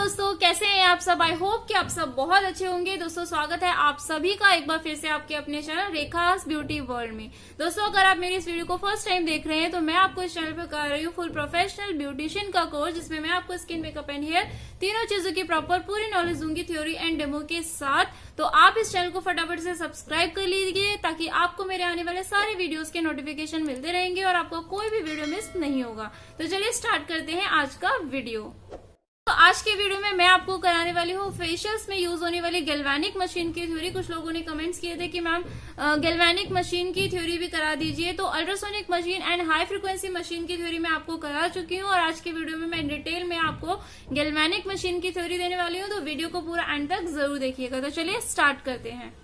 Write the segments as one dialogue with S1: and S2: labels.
S1: दोस्तों, कैसे हैं आप सब। आई होप कि आप सब बहुत अच्छे होंगे। दोस्तों, स्वागत है आप सभी का एक बार फिर से आपके अपने चैनल रेखास ब्यूटी वर्ल्ड में। दोस्तों, अगर आप मेरी इस वीडियो को फर्स्ट टाइम देख रहे हैं तो मैं आपको इस चैनल पर कर रही हूँ फुल प्रोफेशनल ब्यूटिशियन का कोर्स, जिसमें मैं आपको स्किन, मेकअप एंड हेयर तीनों चीजों की प्रॉपर पूरी नॉलेज दूंगी, थ्योरी एंड डेमो के साथ। तो आप इस चैनल को फटाफट से सब्सक्राइब कर लीजिए ताकि आपको मेरे आने वाले सारे वीडियोस के नोटिफिकेशन मिलते रहेंगे और आपको कोई भी वीडियो मिस नहीं होगा। तो चलिए स्टार्ट करते हैं आज का वीडियो। तो आज के वीडियो में मैं आपको कराने वाली हूँ फेशियल्स में यूज होने वाली गैल्वेनिक मशीन की थ्योरी। कुछ लोगों ने कमेंट्स किए थे कि मैम गैल्वेनिक मशीन की थ्योरी भी करा दीजिए। तो ultrasonic machine and high frequency machine की थ्योरी मैं आपको करा चुकी हूँ और आज के वीडियो में मैं डिटेल में आपको गैल्वेनिक मशीन की थ्योरी देने वाली हूँ। तो वीडियो को पूरा एंड तक जरूर देखिएगा। तो चलिए स्टार्ट करते हैं।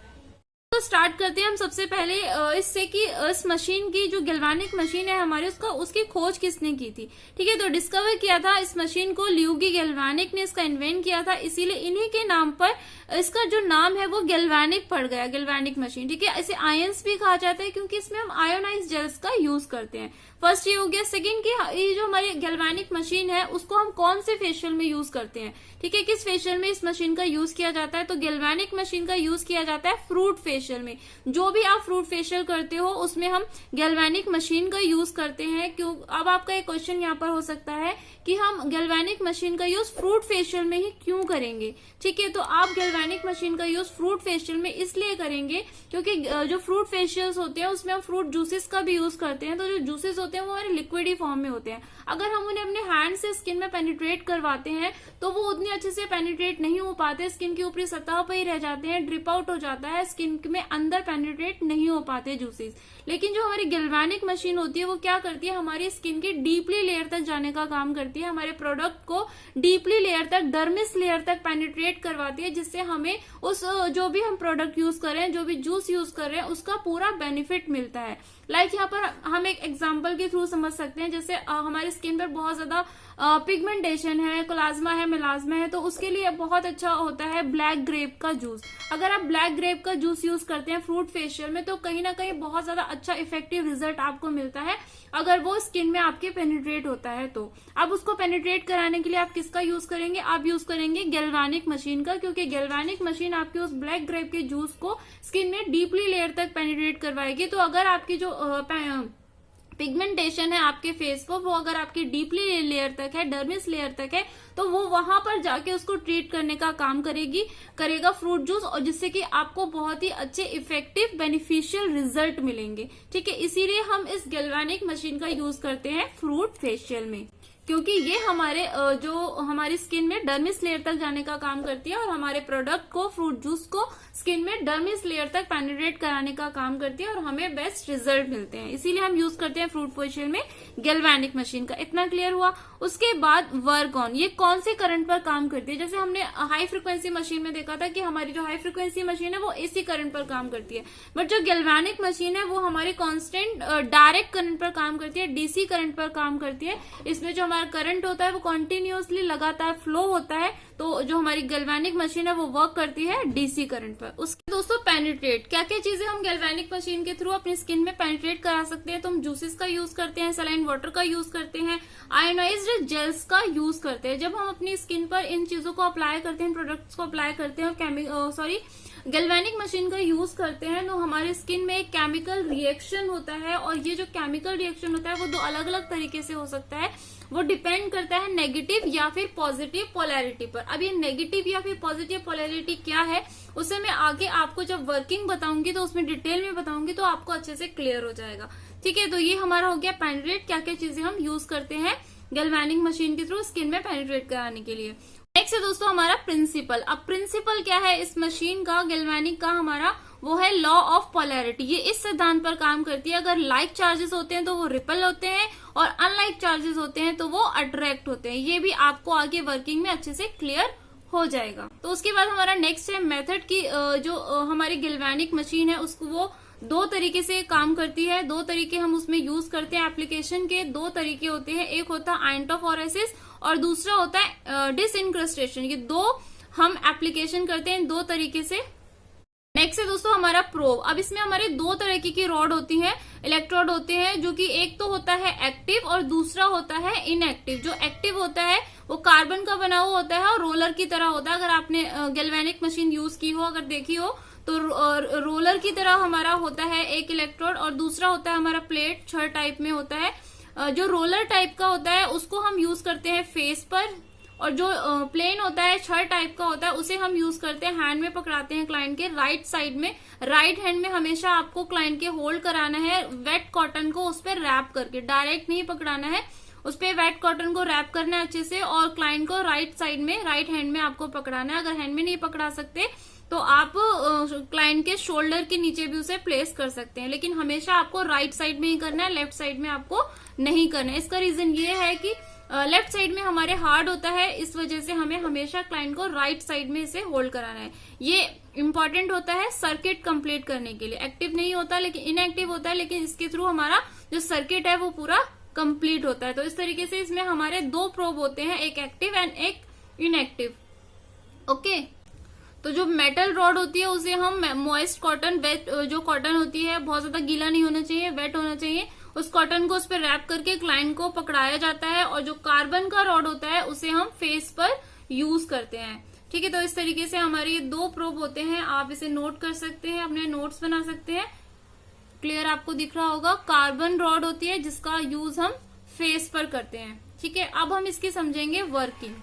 S1: तो स्टार्ट करते हैं हम सबसे पहले इससे कि इस मशीन की जो गैल्वेनिक मशीन है हमारी, उसकी खोज किसने की थी। ठीक है, तो डिस्कवर किया था इस मशीन को ल्यूगी गैल्वेनिक ने इसका इन्वेंट किया था। इसीलिए इन्हीं के नाम पर इसका जो नाम है वो गैल्वेनिक पड़ गया, गैल्वेनिक मशीन। ठीक है, इसे आयंस भी कहा जाता है क्योंकि इसमें हम आयोनाइज जेल्स का यूज करते हैं। फर्स्ट ये हो गया। सेकंड की ये जो हमारी गैल्वेनिक मशीन है उसको हम कौन से फेशियल में यूज करते हैं। ठीक है, किस फेशियल में इस मशीन का यूज किया जाता है। तो गैल्वेनिक मशीन का यूज किया जाता है फ्रूट फेशियल में। जो भी आप फ्रूट फेशियल करते हो उसमें हम गैल्वेनिक मशीन का यूज करते हैं। क्यों, अब आपका एक क्वेश्चन यहाँ पर हो सकता है कि हम गैल्वेनिक मशीन का यूज फ्रूट फेशियल में ही क्यों करेंगे। ठीक है, तो आप गैल्वेनिक मशीन का यूज फ्रूट फेशियल में इसलिए करेंगे क्योंकि जो फ्रूट फेशियल्स होते हैं उसमें हम फ्रूट जूसेस का भी यूज करते हैं। तो जो जूसेस होते हैं वो हमारे लिक्विडी फॉर्म में होते हैं। अगर हम उन्हें अपने हैंड से स्किन में पेनिट्रेट करवाते हैं तो वो उतनी अच्छे से पेनिट्रेट नहीं हो पाते, स्किन की ऊपरी सतह पर ही रह जाते हैं, ड्रिप आउट हो जाता है, स्किन में अंदर पेनिट्रेट नहीं हो पाते जूसेस। लेकिन जो हमारी गैल्वेनिक मशीन होती है वो क्या करती है, हमारी स्किन के डीपली लेयर तक जाने का काम करती है। हमारे प्रोडक्ट को डीपली लेयर तक, डर्मिस लेयर तक पेनिट्रेट करवाती है, जिससे हमें उस जो भी हम प्रोडक्ट यूज कर रहे हैं, जो भी जूस यूज कर रहे हैं, उसका पूरा बेनिफिट मिलता है। लाइक यहाँ पर हम एक एग्जांपल के थ्रू समझ सकते हैं। जैसे हमारी स्किन पर बहुत ज्यादा पिगमेंटेशन है, कोलाज्मा है, मेलाज्मा है, तो उसके लिए बहुत अच्छा होता है ब्लैक ग्रेप का जूस। अगर आप ब्लैक ग्रेप का जूस यूज करते हैं फ्रूट फेशियल में तो कहीं ना कहीं बहुत ज्यादा अच्छा इफेक्टिव रिजल्ट आपको मिलता है अगर वो स्किन में आपके पेनिट्रेट होता है। तो अब उसको पेनिट्रेट कराने के लिए आप किसका यूज करेंगे, आप यूज करेंगे गैल्वेनिक मशीन का, क्योंकि गैल्वेनिक मशीन आपके उस ब्लैक ग्रेप के जूस को स्किन में डीपली लेयर तक पेनिट्रेट करवाएगी। तो अगर आपकी जो पिगमेंटेशन है आपके फेस पर, वो अगर आपकी डीपली लेयर तक है, डर्मिस लेयर तक है, तो वो वहां पर जाके उसको ट्रीट करने का काम करेगा फ्रूट जूस, और जिससे कि आपको बहुत ही अच्छे इफेक्टिव बेनिफिशियल रिजल्ट मिलेंगे। ठीक है, इसीलिए हम इस गैल्वेनिक मशीन का यूज करते हैं फ्रूट फेशियल में, क्योंकि ये हमारे जो हमारी स्किन में डर्मिस लेयर तक जाने का काम करती है और हमारे प्रोडक्ट को, फ्रूट जूस को स्किन में डर्मिस लेयर तक पेनिट्रेट कराने का काम करती है और हमें बेस्ट रिजल्ट मिलते हैं। इसीलिए हम यूज करते हैं फ्रूट फेशियल में गैल्वेनिक मशीन का। इतना क्लियर हुआ। उसके बाद वर्क ऑन, ये कौन से करंट पर काम करती है। जैसे हमने हाई फ्रिक्वेंसी मशीन में देखा था कि हमारी जो हाई फ्रिक्वेंसी मशीन है वो एसी करंट पर काम करती है, बट जो गैल्वेनिक मशीन है वो हमारी कांस्टेंट डायरेक्ट करंट पर काम करती है, डीसी करंट पर काम करती है। इसमें जो हमारा करंट होता है वो कंटिन्यूअसली लगातार फ्लो होता है। तो जो हमारी गैल्वेनिक मशीन है वो वर्क करती है डीसी करंट पर। उसके दोस्तों पेनिट्रेट, क्या क्या चीजें हम गैल्वेनिक मशीन के थ्रू अपनी स्किन में पेनिट्रेट करा सकते हैं। तो हम जूसेस का यूज करते हैं, सलाइन वाटर का यूज करते हैं, आयोनाइज्ड जेल्स का यूज करते हैं। जब हम अपनी स्किन पर इन चीजों को अप्लाई करते हैं, प्रोडक्ट्स को अप्लाई करते हैं और गैल्वेनिक मशीन का यूज करते हैं, तो हमारे स्किन में एक केमिकल रिएक्शन होता है। और ये जो केमिकल रिएक्शन होता है वो दो अलग अलग तरीके से हो सकता है, वो डिपेंड करता है नेगेटिव या फिर पॉजिटिव पोलैरिटी पर। अब ये नेगेटिव या फिर पॉजिटिव पोलैरिटी क्या है उसे मैं आगे आपको जब वर्किंग बताऊंगी तो उसमें डिटेल में बताऊंगी, तो आपको अच्छे से क्लियर हो जाएगा। ठीक है, तो ये हमारा हो गया पेनिट्रेट, क्या क्या चीजें हम यूज करते हैं गैल्वेनिक मशीन के थ्रू स्किन में पेनिट्रेट कराने के लिए। नेक्स्ट है दोस्तों हमारा प्रिंसिपल। अब प्रिंसिपल क्या है इस मशीन का, गैल्वेनिक का हमारा, वो है लॉ ऑफ पोलैरिटी। ये इस सिद्धांत पर काम करती है, अगर लाइक चार्जेस होते हैं तो वो रिपल होते हैं और अनलाइक चार्जेस होते हैं तो वो अट्रैक्ट होते हैं। ये भी आपको आगे वर्किंग में अच्छे से क्लियर हो जाएगा। तो उसके बाद हमारा नेक्स्ट है मेथड की, जो हमारी गैल्वेनिक मशीन है उसको वो दो तरीके से काम करती है। दो तरीके हम उसमें यूज करते हैं। एप्लीकेशन के दो तरीके होते हैं, एक होता है आइंटोफोरेसिस और दूसरा होता है डिसइंक्रस्टेशन। ये दो हम एप्लीकेशन करते हैं दो तरीके से। नेक्स्ट है दोस्तों हमारा प्रोब। अब इसमें हमारे दो तरह की रॉड होती है, इलेक्ट्रोड होते हैं, जो कि एक तो होता है एक्टिव और दूसरा होता है इनएक्टिव। जो एक्टिव होता है वो कार्बन का बना हुआ होता है और रोलर की तरह होता है। अगर आपने गैल्वेनिक मशीन यूज की हो, अगर देखी हो, तो रोलर की तरह हमारा होता है एक इलेक्ट्रोड, और दूसरा होता है हमारा प्लेट, छड़ टाइप में होता है। जो रोलर टाइप का होता है उसको हम यूज करते हैं फेस पर, और जो प्लेन होता है, छड़ टाइप का होता है, उसे हम यूज करते हैं हैंड में, पकड़ाते हैं क्लाइंट के राइट साइड में। राइट हैंड में हमेशा आपको क्लाइंट के होल्ड कराना है वेट कॉटन को उस पर रैप करके, डायरेक्ट नहीं पकड़ाना है, उस पर वेट कॉटन को रैप करना है अच्छे से, और क्लाइंट को राइट साइड में, राइट हैंड में आपको पकड़ाना है। अगर हैंड में नहीं पकड़ा सकते तो आप क्लाइंट के शोल्डर के नीचे भी उसे प्लेस कर सकते हैं, लेकिन हमेशा आपको राइट साइड में ही करना है, लेफ्ट साइड में आपको नहीं करना है। इसका रीजन ये है कि लेफ्ट साइड में हमारे हार्ड होता है, इस वजह से हमें हमेशा क्लाइंट को राइट साइड में इसे होल्ड कराना है। ये इंपॉर्टेंट होता है सर्किट कंप्लीट करने के लिए। एक्टिव नहीं होता लेकिन इनएक्टिव होता है, लेकिन इसके थ्रू हमारा जो सर्किट है वो पूरा कंप्लीट होता है। तो इस तरीके से इसमें हमारे दो प्रोब होते हैं, एक एक्टिव एंड एक इनएक्टिव। ओके, तो जो मेटल रॉड होती है उसे हम मॉइस्ट कॉटन, वेट जो कॉटन होती है, बहुत ज्यादा गीला नहीं होना चाहिए, वेट होना चाहिए, उस कॉटन को उस पर रैप करके क्लाइंट को पकड़ाया जाता है। और जो कार्बन का रॉड होता है उसे हम फेस पर यूज करते हैं। ठीक है, तो इस तरीके से हमारे ये दो प्रोब होते हैं। आप इसे नोट कर सकते हैं, अपने नोट्स बना सकते हैं। क्लियर आपको दिख रहा होगा। कार्बन रॉड होती है जिसका यूज हम फेस पर करते हैं। ठीक है, अब हम इसकी समझेंगे वर्किंग।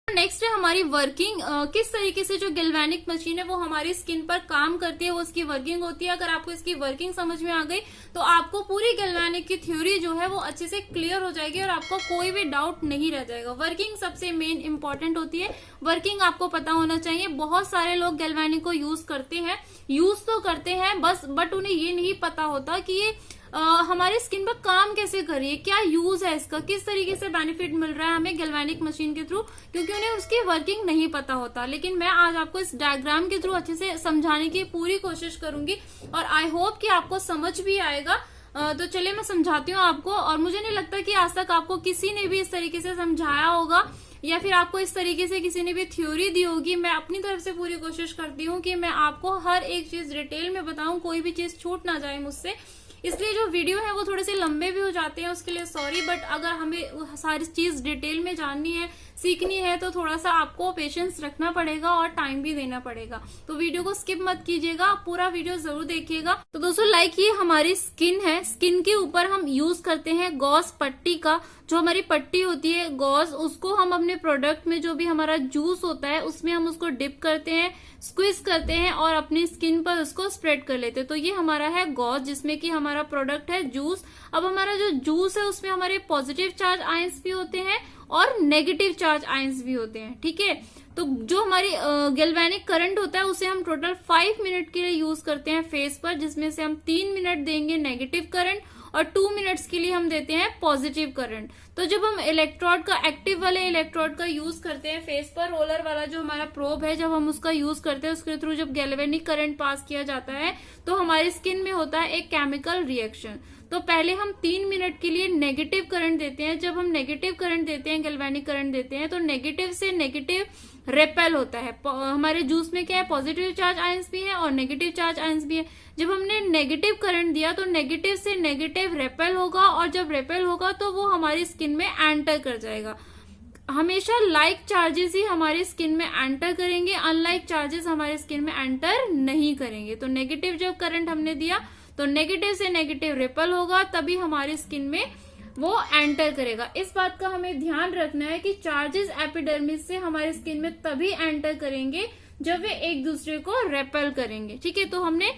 S1: नेक्स्ट है हमारी वर्किंग। किस तरीके से जो गैल्वेनिक मशीन है वो हमारी स्किन पर काम करती है, वो इसकी वर्किंग होती है। अगर आपको इसकी वर्किंग समझ में आ गई तो आपको पूरी गैल्वेनिक की थ्योरी जो है वो अच्छे से क्लियर हो जाएगी और आपको कोई भी डाउट नहीं रह जाएगा। वर्किंग सबसे मेन इंपॉर्टेंट होती है, वर्किंग आपको पता होना चाहिए। बहुत सारे लोग गैल्वेनिक को यूज करते हैं, यूज तो करते हैं बस, बट उन्हें ये नहीं पता होता कि ये हमारी स्किन पर काम कैसे कर रही है, क्या यूज है इसका, किस तरीके से बेनिफिट मिल रहा है हमें गैल्वेनिक मशीन के थ्रू, क्योंकि उन्हें उसकी वर्किंग नहीं पता होता। लेकिन मैं आज आपको इस डायग्राम के थ्रू अच्छे से समझाने की पूरी कोशिश करूंगी और आई होप कि आपको समझ भी आएगा। तो चलिए मैं समझाती हूँ आपको। और मुझे नहीं लगता कि आज तक आपको किसी ने भी इस तरीके से समझाया होगा या फिर आपको इस तरीके से किसी ने भी थ्योरी दी होगी। मैं अपनी तरफ से पूरी कोशिश करती हूँ कि मैं आपको हर एक चीज डिटेल में बताऊं, कोई भी चीज छूट ना जाए मुझसे। इसलिए जो वीडियो है वो थोड़े से लंबे भी हो जाते हैं, उसके लिए सॉरी। बट अगर हमें सारी चीज डिटेल में जाननी है, सीखनी है, तो थोड़ा सा आपको पेशेंस रखना पड़ेगा और टाइम भी देना पड़ेगा। तो वीडियो को स्किप मत कीजिएगा, पूरा वीडियो जरूर देखिएगा। तो दोस्तों लाइक ये हमारी स्किन है, स्किन के ऊपर हम यूज करते हैं गॉस पट्टी का। जो हमारी पट्टी होती है गॉस, उसको हम अपने प्रोडक्ट में, जो भी हमारा जूस होता है उसमें हम उसको डिप करते हैं, स्क्विज करते हैं और अपनी स्किन पर उसको स्प्रेड कर लेते हैं। तो ये हमारा है गॉस, जिसमें कि हमारा प्रोडक्ट है जूस। अब हमारा जो जूस है उसमें हमारे पॉजिटिव चार्ज आयंस भी होते हैं और नेगेटिव चार्ज आयंस भी होते हैं। ठीक है, तो जो हमारी गैल्वेनिक करंट होता है उसे हम टोटल 5 मिनट के लिए यूज करते हैं फेस पर, जिसमें से हम 3 मिनट देंगे नेगेटिव करंट और 2 मिनट्स के लिए हम देते हैं पॉजिटिव करंट। तो जब हम इलेक्ट्रोड का, एक्टिव वाले इलेक्ट्रोड का यूज करते हैं फेस पर, रोलर वाला जो हमारा प्रोब है, जब हम उसका यूज करते हैं, उसके थ्रू जब गैल्वेनिक करंट पास किया जाता है तो हमारी स्किन में होता है एक केमिकल रिएक्शन। तो पहले हम 3 मिनट के लिए नेगेटिव करंट देते हैं। जब हम नेगेटिव करंट देते हैं, गैल्वेनिक करंट देते हैं, तो नेगेटिव से नेगेटिव रेपेल होता है। हमारे जूस में क्या है, पॉजिटिव चार्ज आयंस भी है और नेगेटिव चार्ज आयंस भी है। जब हमने नेगेटिव करंट दिया तो नेगेटिव से नेगेटिव रेपेल होगा, और जब रेपेल होगा तो वो हमारी स्किन में एंटर कर जाएगा। हमेशा लाइक चार्जेस ही हमारी स्किन में एंटर करेंगे, अनलाइक चार्जेस हमारी स्किन में एंटर नहीं करेंगे। तो नेगेटिव जब करंट हमने दिया तो नेगेटिव से नेगेटिव रेपेल होगा, तभी हमारी स्किन में वो एंटर करेगा। इस बात का हमें ध्यान रखना है कि चार्जेस एपिडर्मिस से हमारी स्किन में तभी एंटर करेंगे जब वे एक दूसरे को रेपेल करेंगे। ठीक है, तो हमने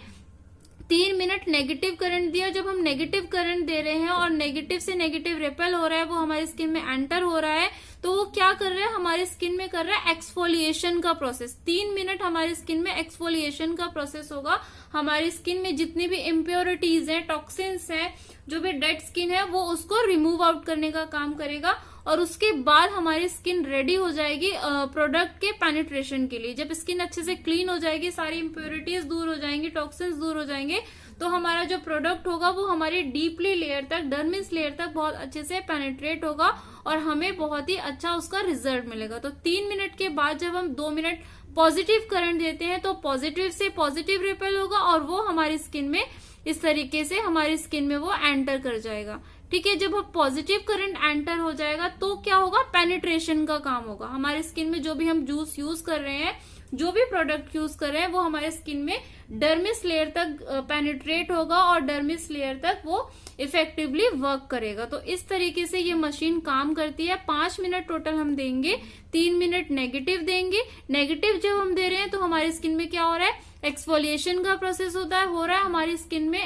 S1: 3 मिनट नेगेटिव करंट दिया। जब हम नेगेटिव करंट दे रहे हैं और नेगेटिव से नेगेटिव रेपेल हो रहा है, वो हमारी स्किन में एंटर हो रहा है, तो वो क्या कर रहा है, हमारी स्किन में कर रहा है एक्सफोलिएशन का प्रोसेस। 3 मिनट हमारी स्किन में एक्सफोलिएशन का प्रोसेस होगा। हमारी स्किन में जितनी भी इम्प्योरिटीज हैं, टॉक्सिन्स हैं, जो भी डेड स्किन है, वो उसको रिमूव आउट करने का काम करेगा और उसके बाद हमारी स्किन रेडी हो जाएगी प्रोडक्ट के पेनिट्रेशन के लिए। जब स्किन अच्छे से क्लीन हो जाएगी, सारी इंप्योरिटीज दूर हो जाएंगी, टॉक्सिन्स दूर हो जाएंगे, तो हमारा जो प्रोडक्ट होगा वो हमारी डीपली लेयर तक, डर्मिस लेयर तक बहुत अच्छे से पेनिट्रेट होगा और हमें बहुत ही अच्छा उसका रिजल्ट मिलेगा। तो 3 मिनट के बाद जब हम 2 मिनट पॉजिटिव करंट देते हैं तो पॉजिटिव से पॉजिटिव रिपेल होगा और वो हमारी स्किन में इस तरीके से हमारी स्किन में वो एंटर कर जाएगा। ठीक है, जब पॉजिटिव करंट एंटर हो जाएगा तो क्या होगा, पेनिट्रेशन का काम होगा। हमारी स्किन में जो भी हम जूस यूज कर रहे हैं, जो भी प्रोडक्ट यूज कर रहे हैं, वो हमारे स्किन में डर्मिस लेयर तक पेनिट्रेट होगा और डर्मिस लेयर तक वो इफेक्टिवली वर्क करेगा। तो इस तरीके से ये मशीन काम करती है। 5 मिनट टोटल हम देंगे, 3 मिनट नेगेटिव देंगे। नेगेटिव जब हम दे रहे हैं तो हमारी स्किन में क्या हो रहा है, एक्सफोलिएशन का प्रोसेस हो रहा है हमारी स्किन में,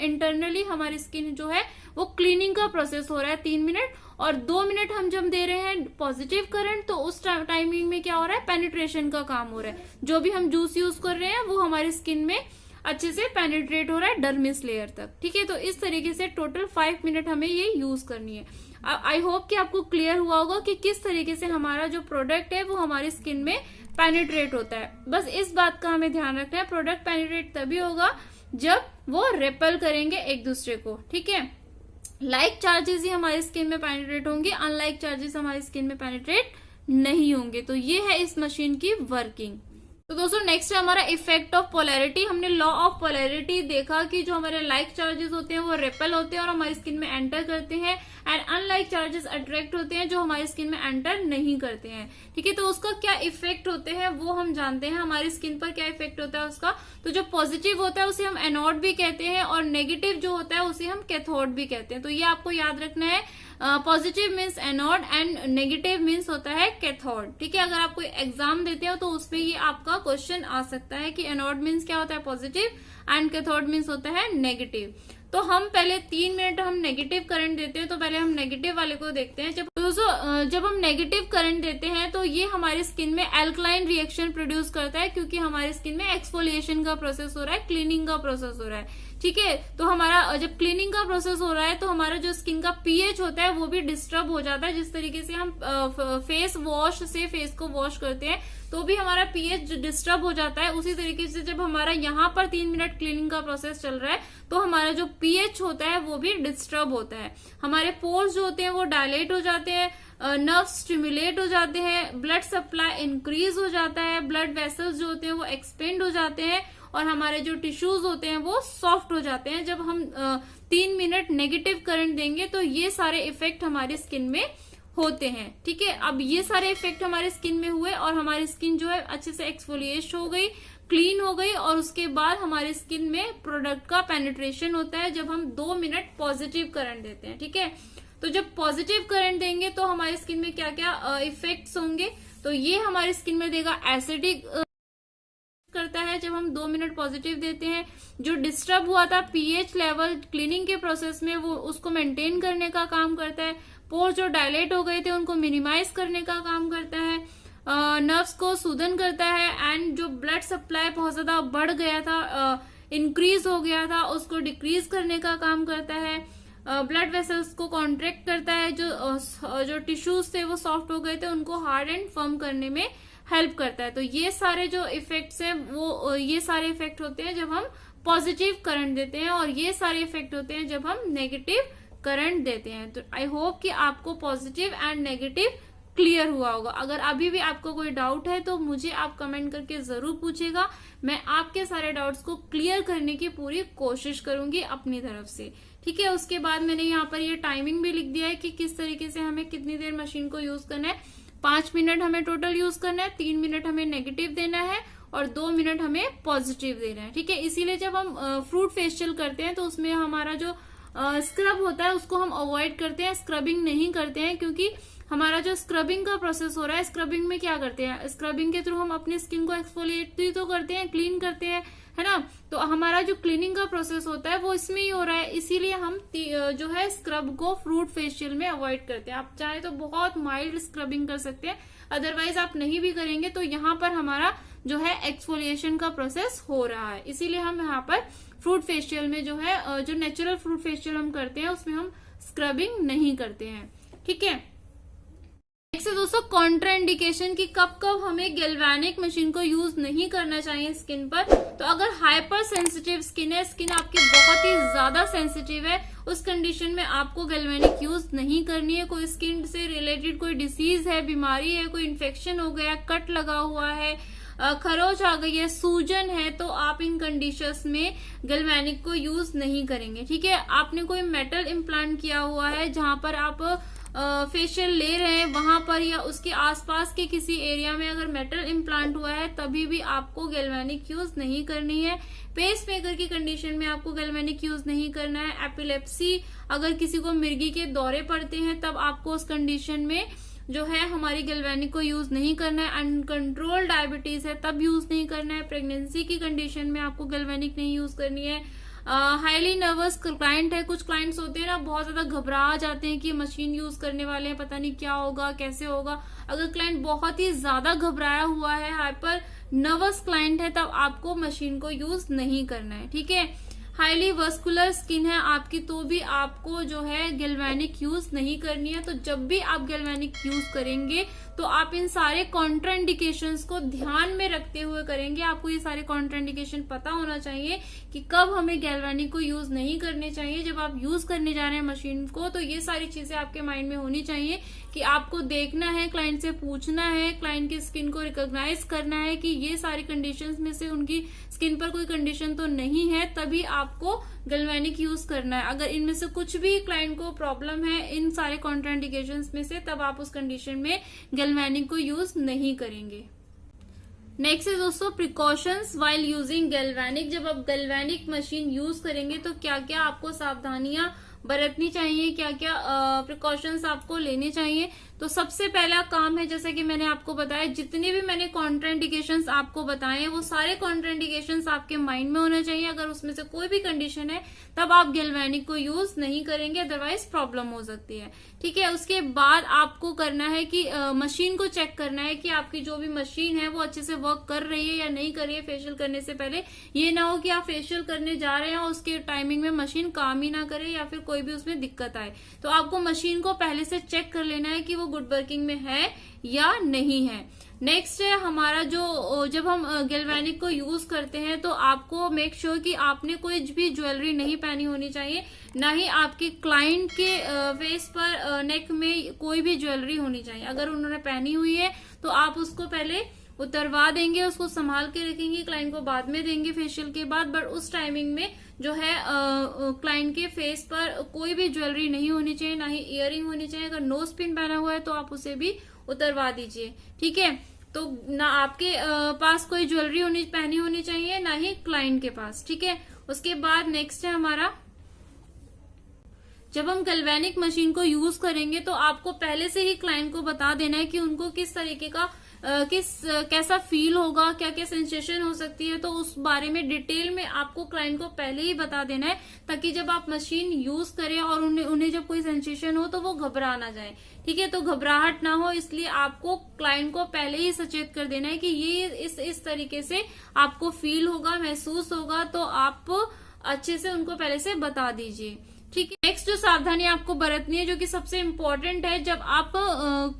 S1: इंटरनली हमारी स्किन जो है वो क्लीनिंग का प्रोसेस हो रहा है 3 मिनट। और 2 मिनट हम जब दे रहे हैं पॉजिटिव करंट तो उस टाइमिंग में क्या हो रहा है, पेनिट्रेशन का काम हो रहा है। जो भी हम जूस यूज कर रहे हैं वो हमारी स्किन में अच्छे से पेनिट्रेट हो रहा है डर्मिस लेयर तक। ठीक है, तो इस तरीके से टोटल 5 मिनट हमें ये यूज करनी है। आई होप कि आपको क्लियर हुआ होगा कि किस तरीके से हमारा जो प्रोडक्ट है वो हमारी स्किन में पेनिट्रेट होता है। बस इस बात का हमें ध्यान रखना है, प्रोडक्ट पेनिट्रेट तभी होगा जब वो रेपेल करेंगे एक दूसरे को। ठीक है, लाइक चार्जेस ही हमारी स्किन में पेनिट्रेट होंगे, अनलाइक चार्जेस हमारी स्किन में पेनिट्रेट नहीं होंगे। तो ये है इस मशीन की वर्किंग। तो दोस्तों नेक्स्ट है हमारा इफेक्ट ऑफ पोलैरिटी। हमने लॉ ऑफ पोलैरिटी देखा कि जो हमारे लाइक चार्जेस होते हैं वो रिपेल होते हैं और हमारी स्किन में एंटर करते हैं, एंड अनलाइक चार्जेस अट्रैक्ट होते हैं जो हमारी स्किन में एंटर नहीं करते हैं। ठीक है, तो उसका क्या इफेक्ट होते हैं वो हम जानते हैं, हमारी स्किन पर क्या इफेक्ट होता है उसका। तो जो पॉजिटिव होता है उसे हम एनोड भी कहते हैं और नेगेटिव जो होता है उसे हम कैथोड भी कहते हैं। तो ये आपको याद रखना है, positive means anode and negative means होता है कैथोड। ठीक है, अगर आप कोई एग्जाम देते हो तो उसमें ये आपका क्वेश्चन आ सकता है कि एनोड मीन्स क्या होता है, पॉजिटिव, एंड कैथोड मीन्स होता है नेगेटिव। तो हम पहले 3 मिनट हम नेगेटिव करंट देते हैं, तो पहले हम नेगेटिव वाले को देखते हैं। जब हम नेगेटिव करंट देते हैं तो ये हमारी स्किन में एल्कलाइन रिएक्शन प्रोड्यूस करता है, क्योंकि हमारी स्किन में एक्सफोलिएशन का प्रोसेस हो रहा है, क्लीनिंग का प्रोसेस हो रहा है। ठीक है, तो हमारा जब क्लीनिंग का प्रोसेस हो रहा है तो हमारा जो स्किन का पीएच होता है वो भी डिस्टर्ब हो जाता है। जिस तरीके से हम फेस वॉश से फेस को वॉश करते हैं तो भी हमारा पीएच डिस्टर्ब हो जाता है, उसी तरीके से जब हमारा यहाँ पर 3 मिनट क्लीनिंग का प्रोसेस चल रहा है तो हमारा जो पीएच होता है वो भी डिस्टर्ब होता है। हमारे पोर्स जो होते हैं वो डायलेट हो जाते हैं, नर्व स्टिमुलेट हो जाते हैं, ब्लड सप्लाई इंक्रीज हो जाता है, ब्लड वेसल्स जो होते हैं वो एक्सपेंड हो जाते हैं और हमारे जो टिश्यूज होते हैं वो सॉफ्ट हो जाते हैं। जब हम 3 मिनट नेगेटिव करंट देंगे तो ये सारे इफेक्ट हमारी स्किन में होते हैं। ठीक है, अब ये सारे इफेक्ट हमारी स्किन में हुए और हमारी स्किन जो है अच्छे से एक्सफोलिएट हो गई, क्लीन हो गई, और उसके बाद हमारी स्किन में प्रोडक्ट का पेनिट्रेशन होता है जब हम 2 मिनट पॉजिटिव करंट देते हैं। ठीक है, तो जब पॉजिटिव करंट देंगे तो हमारी स्किन में क्या क्या इफेक्ट्स होंगे, तो ये हमारी स्किन में देगा एसिडिक करता है जब हम 2 मिनट पॉजिटिव देते हैं। जो डिस्टर्ब हुआ था पीएच लेवल क्लीनिंग के प्रोसेस में वो उसको मेंटेन करने का काम करता है। पोर जो डायलेट हो गए थे उनको मिनिमाइज करने का काम करता है, नर्व्स को सूदन करता है, एंड जो ब्लड सप्लाई बहुत ज्यादा बढ़ गया था, इंक्रीज हो गया था, उसको डिक्रीज करने का काम करता है। ब्लड वेसल्स को कॉन्ट्रैक्ट करता है, जो टिश्यूज थे वो सॉफ्ट हो गए थे उनको हार्ड एंड फर्म करने में हेल्प करता है। तो ये सारे जो इफेक्ट्स हैं वो ये सारे इफेक्ट होते हैं जब हम पॉजिटिव करंट देते हैं, और ये सारे इफेक्ट होते हैं जब हम नेगेटिव करंट देते हैं। तो आई होप कि आपको पॉजिटिव एंड नेगेटिव क्लियर हुआ होगा। अगर अभी भी आपको कोई डाउट है तो मुझे आप कमेंट करके जरूर पूछेगा, मैं आपके सारे डाउट्स को क्लियर करने की पूरी कोशिश करूंगी अपनी तरफ से। ठीक है, उसके बाद मैंने यहाँ पर ये टाइमिंग भी लिख दिया है कि किस तरीके से हमें कितनी देर मशीन को यूज करना है। 5 मिनट हमें टोटल यूज करना है, 3 मिनट हमें नेगेटिव देना है और 2 मिनट हमें पॉजिटिव देना है। ठीक है, इसीलिए जब हम फ्रूट फेशियल करते हैं तो उसमें हमारा जो स्क्रब होता है उसको हम अवॉइड करते हैं, स्क्रबिंग नहीं करते हैं, क्योंकि हमारा जो स्क्रबिंग का प्रोसेस हो रहा है, स्क्रबिंग में क्या करते हैं, स्क्रबिंग के थ्रू हम अपनी स्किन को एक्सफोलिएट तो करते हैं, क्लीन करते हैं, है ना। तो हमारा जो क्लीनिंग का प्रोसेस होता है वो इसमें ही हो रहा है, इसीलिए हम जो है स्क्रब को फ्रूट फेशियल में अवॉइड करते हैं। आप चाहे तो बहुत माइल्ड स्क्रबिंग कर सकते हैं, अदरवाइज आप नहीं भी करेंगे तो यहाँ पर हमारा जो है एक्सफोलिएशन का प्रोसेस हो रहा है। इसीलिए हम यहाँ पर फ्रूट फेशियल में जो है जो नेचुरल फ्रूट फेशियल हम करते हैं उसमें हम स्क्रबिंग नहीं करते हैं। ठीक है, नेक्स्ट है दोस्तों कॉन्ट्राइंडिकेशन की कब कब हमें गैल्वेनिक मशीन को यूज नहीं करना चाहिए स्किन पर। तो अगर हाइपर सेंसिटिव स्किन है, स्किन आपकी बहुत ही ज्यादा सेंसिटिव है, उस कंडीशन में आपको गैल्वेनिक यूज नहीं करनी है। कोई स्किन से रिलेटेड कोई डिसीज है, बीमारी है, कोई इन्फेक्शन हो गया, कट लगा हुआ है, खरोच आ गई है, सूजन है, तो आप इन कंडीशंस में गैल्वेनिक को यूज नहीं करेंगे। ठीक है, आपने कोई मेटल इम्प्लांट किया हुआ है जहां पर आप फेशियल ले रहे हैं, वहां पर या उसके आसपास के किसी एरिया में अगर मेटल इम्प्लांट हुआ है तभी भी आपको गैल्वेनिक यूज नहीं करनी है। पेस मेकर की कंडीशन में आपको गैल्वेनिक यूज नहीं करना है। एपिलेप्सी, अगर किसी को मिर्गी के दौरे पड़ते हैं तब आपको उस कंडीशन में जो है हमारी गैल्वेनिक को यूज नहीं करना है। अनकंट्रोल डायबिटीज है तब यूज नहीं करना है। प्रेगनेंसी की कंडीशन में आपको गैल्वेनिक नहीं यूज करनी है। हाईली नर्वस क्लाइंट है, कुछ क्लाइंट्स होते हैं ना बहुत ज्यादा घबरा जाते हैं कि मशीन यूज करने वाले हैं, पता नहीं क्या होगा कैसे होगा। अगर क्लाइंट बहुत ही ज्यादा घबराया हुआ है, हाइपर नर्वस क्लाइंट है, तब आपको मशीन को यूज नहीं करना है। ठीक है, हाईली वस्कुलर स्किन है आपकी तो भी आपको जो है गैल्वेनिक यूज नहीं करनी है। तो जब भी आप गैल्वेनिक यूज करेंगे तो आप इन सारे कॉन्ट्राइंडिकेशंस को ध्यान में रखते हुए करेंगे। आपको ये सारे कॉन्ट्राइंडिकेशन पता होना चाहिए कि कब हमें गैल्वेनिक को यूज नहीं करने चाहिए। जब आप यूज करने जा रहे हैं मशीन को तो ये सारी चीजें आपके माइंड में होनी चाहिए कि आपको देखना है, क्लाइंट से पूछना है, क्लाइंट की स्किन को रिकॉग्नाइज करना है कि ये सारी कंडीशंस में से उनकी स्किन पर कोई कंडीशन तो नहीं है, तभी आपको गैल्वेनिक यूज करना है। अगर इनमें से कुछ भी क्लाइंट को प्रॉब्लम है इन सारे कॉन्ट्राइंडिकेशंस में से, तब आप उस कंडीशन में गैल्वेनिक को यूज नहीं करेंगे। नेक्स्ट है दोस्तों प्रिकॉशंस वाइल यूजिंग गैल्वेनिक। जब आप गैल्वेनिक मशीन यूज करेंगे तो क्या क्या आपको सावधानियां बरतनी चाहिए, क्या क्या प्रिकॉशंस आपको लेने चाहिए। तो सबसे पहला काम है, जैसे कि मैंने आपको बताया, जितने भी मैंने कॉन्ट्राइंडिकेशंस आपको बताए हैं वो सारे कॉन्ट्राइंडिकेशंस आपके माइंड में होने चाहिए। अगर उसमें से कोई भी कंडीशन है तब आप गैल्वेनिक को यूज नहीं करेंगे, अदरवाइज प्रॉब्लम हो सकती है। ठीक है, उसके बाद आपको करना है कि मशीन को चेक करना है कि आपकी जो भी मशीन है वो अच्छे से वर्क कर रही है या नहीं कर रही है फेशियल करने से पहले। ये ना हो कि आप फेशियल करने जा रहे हैं और उसके टाइमिंग में मशीन काम ही ना करे या फिर कोई भी उसमें दिक्कत आए। तो आपको मशीन को पहले से चेक कर लेना है कि वो गुड वर्किंग में है या नहीं है। नेक्स्ट है हमारा जो, जब हम गैल्वेनिक को यूज करते हैं तो आपको मेक श्योर कि आपने कोई भी ज्वेलरी नहीं पहनी होनी चाहिए, ना ही आपके क्लाइंट के फेस पर नेक में कोई भी ज्वेलरी होनी चाहिए। अगर उन्होंने पहनी हुई है तो आप उसको पहले उतरवा देंगे, उसको संभाल के रखेंगे, क्लाइंट को बाद में देंगे फेशियल के बाद। बट उस टाइमिंग में जो है क्लाइंट के फेस पर कोई भी ज्वेलरी नहीं होनी चाहिए, ना ही इयररिंग होनी चाहिए। अगर नोज पिन पहना हुआ है तो आप उसे भी उतरवा दीजिए। ठीक है, तो ना आपके पास कोई ज्वेलरी पहनी होनी चाहिए, ना ही क्लाइंट के पास। ठीक है, उसके बाद नेक्स्ट है हमारा, जब हम गैल्वेनिक मशीन को यूज करेंगे तो आपको पहले से ही क्लाइंट को बता देना है कि उनको किस तरीके का कैसा फील होगा, क्या क्या सेंसेशन हो सकती है। तो उस बारे में डिटेल में आपको क्लाइंट को पहले ही बता देना है, ताकि जब आप मशीन यूज करें और उन्हें जब कोई सेंसेशन हो तो वो घबरा ना जाए। ठीक है, तो घबराहट ना हो, इसलिए आपको क्लाइंट को पहले ही सचेत कर देना है कि ये इस तरीके से आपको फील होगा, महसूस होगा, तो आप अच्छे से उनको पहले से बता दीजिए। ठीक है, नेक्स्ट जो सावधानी आपको बरतनी है, जो कि सबसे इम्पोर्टेंट है, जब आप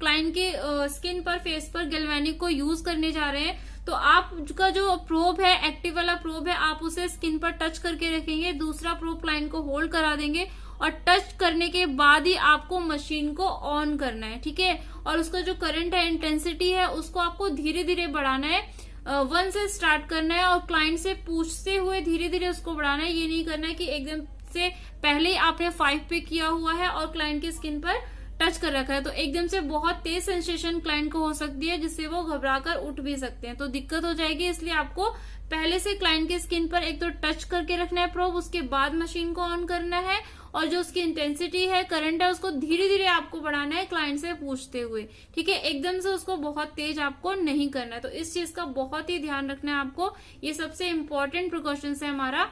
S1: क्लाइंट के स्किन पर, फेस पर गैल्वेनिक को यूज करने जा रहे हैं तो आपका जो प्रोब है, एक्टिव वाला प्रोब है, आप उसे स्किन पर टच करके रखेंगे, दूसरा प्रोब क्लाइंट को होल्ड करा देंगे और टच करने के बाद ही आपको मशीन को ऑन करना है। ठीक है, और उसका जो करंट है, इंटेंसिटी है, उसको आपको धीरे धीरे बढ़ाना है। 1 से स्टार्ट करना है और क्लाइंट से पूछते हुए धीरे धीरे उसको बढ़ाना है। ये नहीं करना है कि एकदम से पहले ही आपने 5 पे किया हुआ है और क्लाइंट की स्किन पर टच कर रखा है, तो एकदम से बहुत तेज सेंसेशन क्लाइंट को हो सकती है, जिससे वो घबराकर उठ भी सकते हैं, तो दिक्कत हो जाएगी। इसलिए आपको पहले से क्लाइंट की स्किन पर एक तो टच करके रखना है प्रोब, उसके बाद मशीन को ऑन करना है, और जो उसकी इंटेंसिटी है, करंट है, उसको धीरे धीरे आपको बढ़ाना है क्लाइंट से पूछते हुए। ठीक है, एकदम से उसको बहुत तेज आपको नहीं करना है, तो इस चीज का बहुत ही ध्यान रखना है आपको। ये सबसे इम्पोर्टेंट प्रिकॉशंस है हमारा।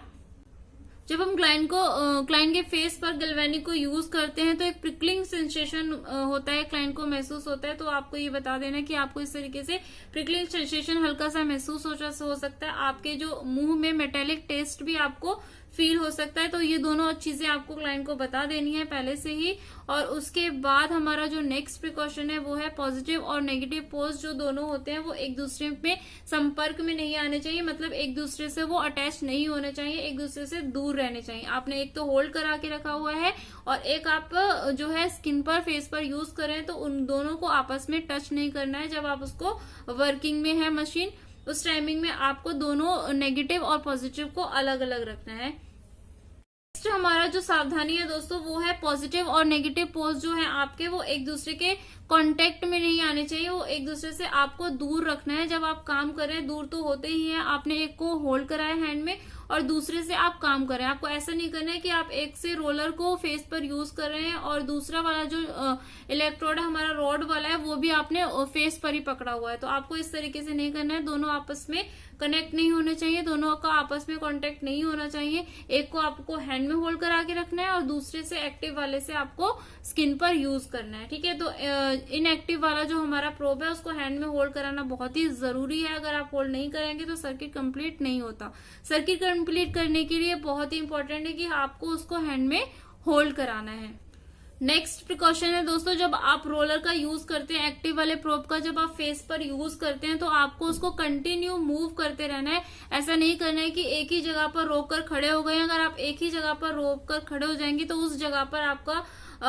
S1: जब हम क्लाइंट के फेस पर गैल्वेनिक को यूज करते हैं तो एक प्रिकलिंग सेंसेशन होता है, क्लाइंट को महसूस होता है, तो आपको ये बता देना कि आपको इस तरीके से प्रिकलिंग सेंसेशन हल्का सा महसूस हो सकता है। आपके जो मुंह में मेटेलिक टेस्ट भी आपको फील हो सकता है। तो ये दोनों चीजें आपको क्लाइंट को बता देनी है पहले से ही। और उसके बाद हमारा जो नेक्स्ट प्रिकॉशन है वो है पॉजिटिव और नेगेटिव पोज जो दोनों होते हैं वो एक दूसरे में संपर्क में नहीं आने चाहिए, मतलब एक दूसरे से वो अटैच नहीं होने चाहिए, एक दूसरे से दूर रहने चाहिए। आपने एक तो होल्ड करा के रखा हुआ है और एक आप जो है स्किन पर फेस पर यूज करें, तो उन दोनों को आपस में टच नहीं करना है। जब आप उसको वर्किंग में है मशीन, उस टाइमिंग में आपको दोनों नेगेटिव और पॉजिटिव को अलग अलग रखना है। नेक्स्ट हमारा जो सावधानी है दोस्तों वो है पॉजिटिव और नेगेटिव पोज जो है आपके वो एक दूसरे के कांटेक्ट में नहीं आने चाहिए, वो एक दूसरे से आपको दूर रखना है। जब आप काम कर रहे हैं दूर तो होते ही हैं, आपने एक को होल्ड करा है हैंड में और दूसरे से आप काम कर रहे हैं। आपको ऐसा नहीं करना है कि आप एक से रोलर को फेस पर यूज कर रहे हैं और दूसरा वाला जो इलेक्ट्रोड है हमारा रॉड वाला है वो भी आपने फेस पर ही पकड़ा हुआ है। तो आपको इस तरीके से नहीं करना है, दोनों आपस में कनेक्ट नहीं होने चाहिए, दोनों का आपस में कांटेक्ट नहीं होना चाहिए। एक को आपको हैंड में होल्ड करा के रखना है और दूसरे से एक्टिव वाले से आपको स्किन पर यूज करना है, ठीक है। तो इनएक्टिव वाला जो हमारा प्रोब है उसको हैंड में होल्ड कराना बहुत ही जरूरी है। अगर आप होल्ड नहीं करेंगे तो सर्किट कंप्लीट नहीं होता। सर्किट कंप्लीट करने के लिए बहुत ही इंपॉर्टेंट है कि आपको उसको हैंड में होल्ड कराना है। नेक्स्ट प्रिकॉशन है दोस्तों, जब आप रोलर का यूज करते हैं, एक्टिव वाले प्रोब का जब आप फेस पर यूज करते हैं तो आपको उसको कंटिन्यू मूव करते रहना है। ऐसा नहीं करना है कि एक ही जगह पर रोक कर खड़े हो गए। अगर आप एक ही जगह पर रोक कर खड़े हो जाएंगे तो उस जगह पर आपका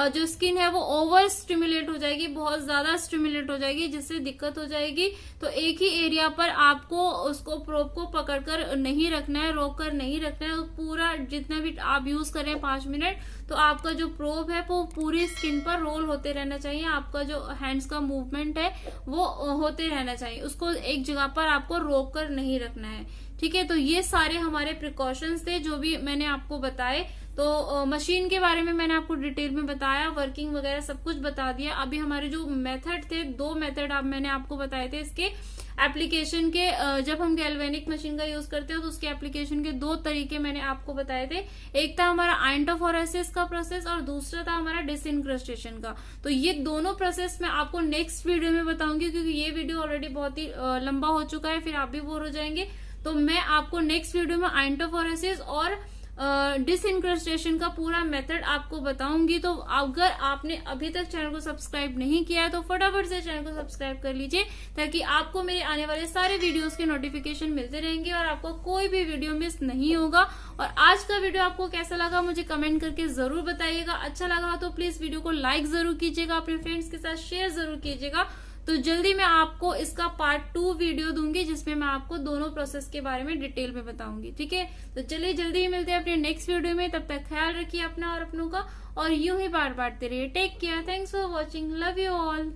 S1: जो स्किन है वो ओवर स्टिमुलेट हो जाएगी, बहुत ज्यादा स्टिमुलेट हो जाएगी, जिससे दिक्कत हो जाएगी। तो एक ही एरिया पर आपको उसको प्रोब को पकड़कर नहीं रखना है, रोक कर नहीं रखना है। पूरा जितना भी आप यूज करें 5 मिनट, तो आपका जो प्रोब है वो पूरी स्किन पर रोल होते रहना चाहिए। आपका जो हैंड्स का मूवमेंट है वो होते रहना चाहिए, उसको एक जगह पर आपको रोक कर नहीं रखना है, ठीक है। तो ये सारे हमारे प्रिकॉशंस थे जो भी मैंने आपको बताए। तो मशीन के बारे में मैंने आपको डिटेल में बताया, वर्किंग वगैरह सब कुछ बता दिया। अभी हमारे जो मेथड थे, 2 मेथड मैंने आपको बताए थे इसके एप्लीकेशन के। जब हम गैल्वेनिक मशीन का यूज करते हैं तो उसके एप्लीकेशन के 2 तरीके मैंने आपको बताए थे। एक था हमारा आइंटोफोरेसिस का प्रोसेस और दूसरा था हमारा डिसइंक्रस्टेशन का। तो ये दोनों प्रोसेस मैं आपको नेक्स्ट वीडियो में बताऊंगी, क्योंकि ये वीडियो ऑलरेडी बहुत ही लंबा हो चुका है, फिर आप भी बोर हो जाएंगे। तो मैं आपको नेक्स्ट वीडियो में आइंटोफोरेसिस और डिसइंक्रस्टेशन का पूरा मेथड आपको बताऊंगी। तो अगर आपने अभी तक चैनल को सब्सक्राइब नहीं किया है तो फटाफट से चैनल को सब्सक्राइब कर लीजिए, ताकि आपको मेरे आने वाले सारे वीडियोस के नोटिफिकेशन मिलते रहेंगे और आपको कोई भी वीडियो मिस नहीं होगा। और आज का वीडियो आपको कैसा लगा मुझे कमेंट करके जरूर बताइएगा। अच्छा लगा तो प्लीज वीडियो को लाइक जरूर कीजिएगा, अपने फ्रेंड्स के साथ शेयर जरूर कीजिएगा। तो जल्दी मैं आपको इसका पार्ट 2 वीडियो दूंगी, जिसमें मैं आपको दोनों प्रोसेस के बारे में डिटेल में बताऊंगी, ठीक है। तो चलिए जल्दी ही मिलते हैं अपने नेक्स्ट वीडियो में। तब तक ख्याल रखिए अपना और अपनों का, और यूं ही बार बांटते रहिए। Take care, thanks for watching, love you all.